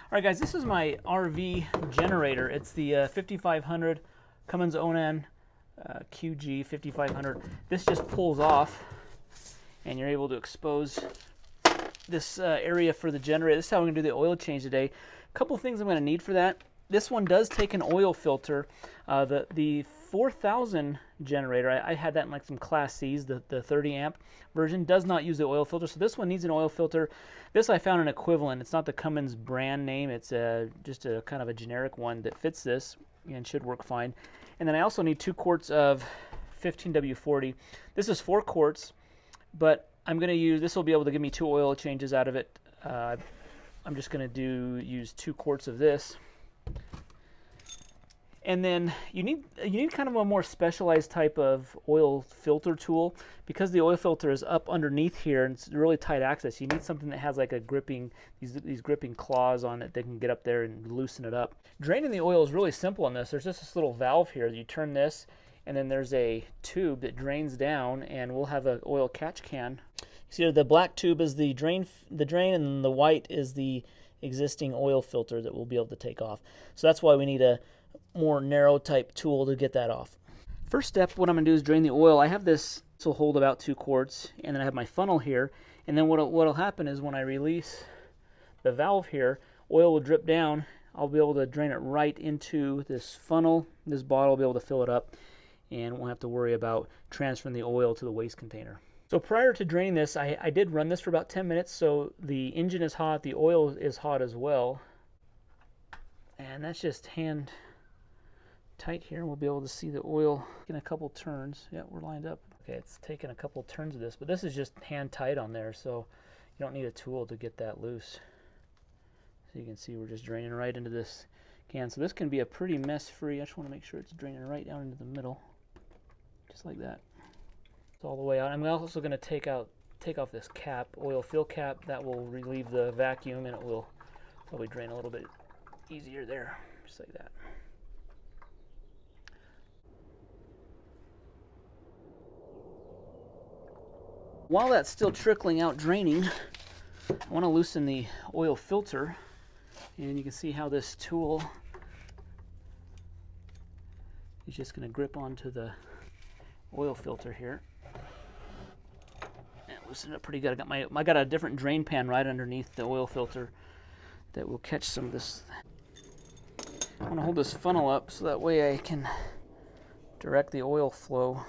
All right, guys, this is my RV generator. It's the 5500 Cummins Onan QG 5500. This just pulls off, and you're able to expose this area for the generator. This is how we're going to do the oil change today. A couple things I'm going to need for that. This one does take an oil filter. The 4000 generator, I had that in like some Class C's, the 30 amp version, does not use the oil filter. So this one needs an oil filter. This I found an equivalent. It's not the Cummins brand name. It's just a kind of a generic one that fits this and should work fine. And then I also need 2 quarts of 15W40. This is 4 quarts, but I'm going to use, this will be able to give me 2 oil changes out of it. I'm just going to use 2 quarts of this. And then you need kind of a more specialized type of oil filter tool, because the oil filter is up underneath here and it's really tight access. You need something that has like a gripping, these gripping claws on it that can get up there and loosen it up. Draining the oil is really simple on this. There's just this little valve here. You turn this, and then there's a tube that drains down, and we'll have an oil catch can. See, the black tube is the drain, and the white is the existing oil filter that we'll be able to take off. So that's why we need a more narrow type tool to get that off. First step, what I'm going to do is drain the oil. I have this will hold about 2 quarts, and then I have my funnel here, and then what'll happen is when I release the valve here, oil will drip down. I'll be able to drain it right into this funnel. This bottle will be able to fill it up, and won't have to worry about transferring the oil to the waste container. So prior to draining this, I did run this for about 10 minutes, so the engine is hot, the oil is hot as well, and that's just hand tight here. We'll be able to see the oil in a couple turns. Yeah, we're lined up. Okay, it's taken a couple turns of this, but this is just hand tight on there, so you don't need a tool to get that loose. So you can see we're just draining right into this can. So this can be a pretty mess-free. I just want to make sure it's draining right down into the middle, just like that. It's all the way out. I'm also going to take off this cap, oil fill cap. That will relieve the vacuum, and it will probably drain a little bit easier there, just like that. While that's still trickling out, draining, I want to loosen the oil filter, and you can see how this tool is just going to grip onto the oil filter here and loosen it up pretty good. I got a different drain pan right underneath the oil filter that will catch some of this. I want to hold this funnel up so that way I can direct the oil flow,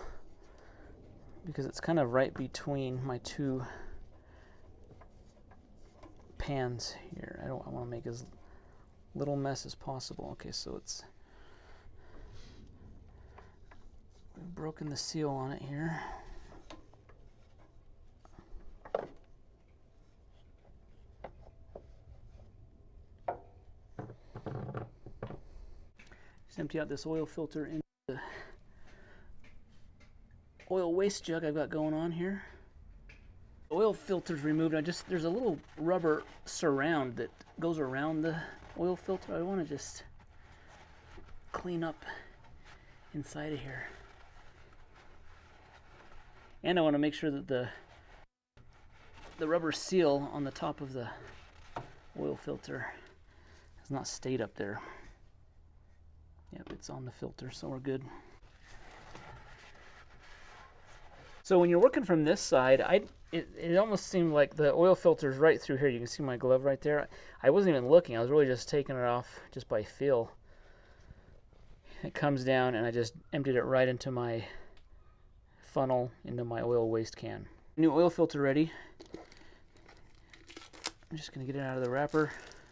because it's kind of right between my 2 pans here. I want to make as little mess as possible. Okay, so we've broken the seal on it here. Just empty out this oil filter into the oil waste jug I've got going on here. The oil filter's removed. There's a little rubber surround that goes around the oil filter. I want to just clean up inside of here. And I want to make sure that the rubber seal on the top of the oil filter has not stayed up there. Yep, it's on the filter, so we're good. So when you're working from this side, it almost seemed like the oil filter is right through here. You can see my glove right there. I wasn't even looking. I was really just taking it off just by feel. It comes down, and I just emptied it right into my funnel, into my oil waste can. New oil filter ready. I'm just going to get it out of the wrapper. I'm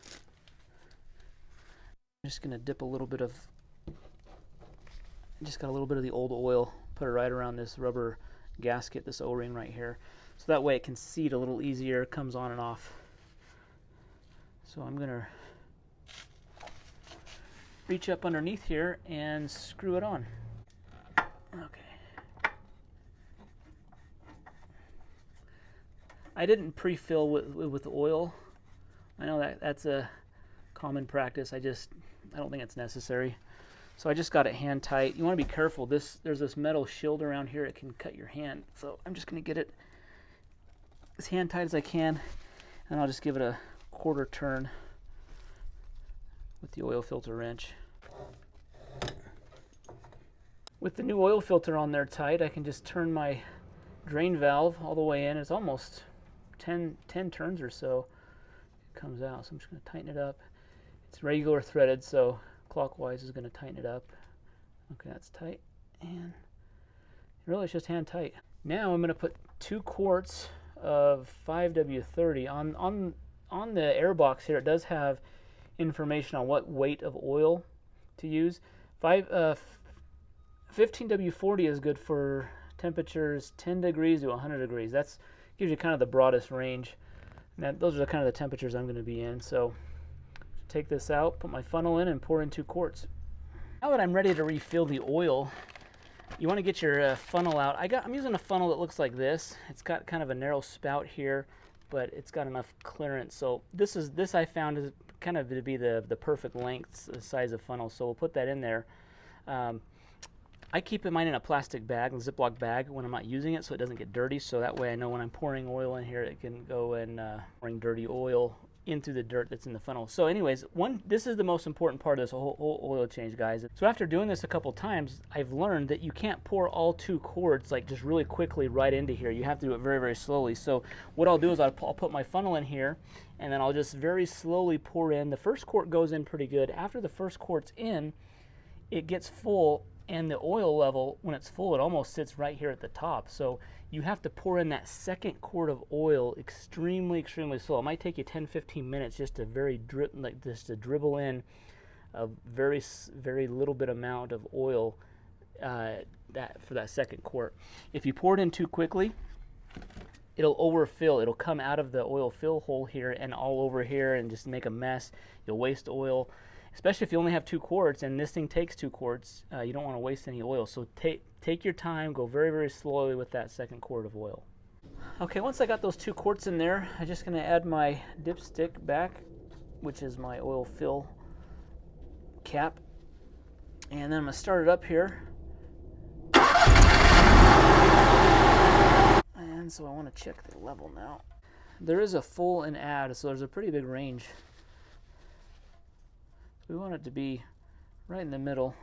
just going to dip a little bit of, just got a little bit of the old oil, put it right around this rubber gasket, this O-ring right here, so that way it can seat a little easier. It comes on and off. So I'm going to reach up underneath here and screw it on. Okay. I didn't pre-fill with oil. I know that's a common practice. I don't think it's necessary. So I just got it hand tight. You want to be careful. There's this metal shield around here. It can cut your hand. So I'm just going to get it as hand tight as I can, and I'll just give it a quarter turn with the oil filter wrench. With the new oil filter on there tight, I can just turn my drain valve all the way in. It's almost 10 turns or so. It comes out, so I'm just going to tighten it up. It's regular threaded, so clockwise is going to tighten it up. Okay, that's tight, and really it's just hand tight. Now I'm going to put 2 quarts of 5W30 on the air box here. It does have information on what weight of oil to use. 15W40 is good for temperatures 10 degrees to 100 degrees. That gives you kind of the broadest range. And those are the kind of the temperatures I'm going to be in. So take this out, put my funnel in, and pour in 2 quarts. Now that I'm ready to refill the oil, you want to get your funnel out. I'm using a funnel that looks like this. It's got kind of a narrow spout here, but it's got enough clearance. So this I found is kind of to be the perfect length size of funnel. So we'll put that in there. I keep mine in a plastic bag, a Ziploc bag, when I'm not using it, so it doesn't get dirty. So that way I know when I'm pouring oil in here, it can go and bring dirty oil into the dirt that's in the funnel. So anyways, this is the most important part of this whole oil change, guys. So after doing this a couple times, I've learned that you can't pour all 2 quarts like just really quickly right into here. You have to do it very, very slowly. So what I'll do is I'll put my funnel in here, and then I'll just very slowly pour in. The first quart goes in pretty good. After the first quart's in, it gets full, and the oil level, when it's full, it almost sits right here at the top. So you have to pour in that second quart of oil extremely, extremely slow. It might take you 10-15 minutes just to to dribble in a very, very little bit amount of oil for that second quart. If you pour it in too quickly, it'll overfill. It'll come out of the oil fill hole here and all over here and just make a mess. You'll waste oil. Especially if you only have 2 quarts, and this thing takes 2 quarts, you don't want to waste any oil. So take your time, go very, very slowly with that second quart of oil. Okay, once I got those 2 quarts in there, I'm just going to add my dipstick back, which is my oil fill cap. And then I'm going to start it up here. And so I want to check the level now. There is a full and add, so there's a pretty big range. We want it to be right in the middle.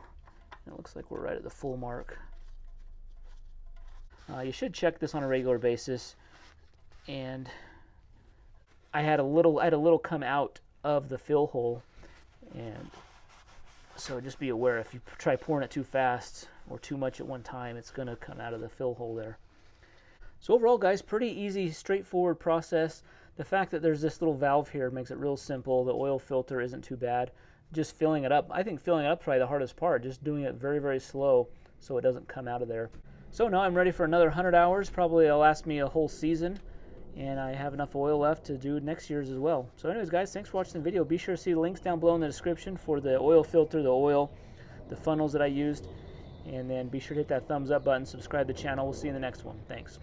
It looks like we're right at the full mark. You should check this on a regular basis. And I had a little come out of the fill hole, and so just be aware if you try pouring it too fast or too much at one time, it's going to come out of the fill hole there. So overall, guys, pretty easy, straightforward process. The fact that there's this little valve here makes it real simple. The oil filter isn't too bad. Just filling it up. I think filling it up is probably the hardest part, just doing it very, very slow so it doesn't come out of there. So now I'm ready for another 100 hours. Probably it'll last me a whole season, and I have enough oil left to do next year's as well. So anyways, guys, thanks for watching the video. Be sure to see the links down below in the description for the oil filter, the oil, the funnels that I used, and then be sure to hit that thumbs up button, subscribe to the channel. We'll see you in the next one. Thanks.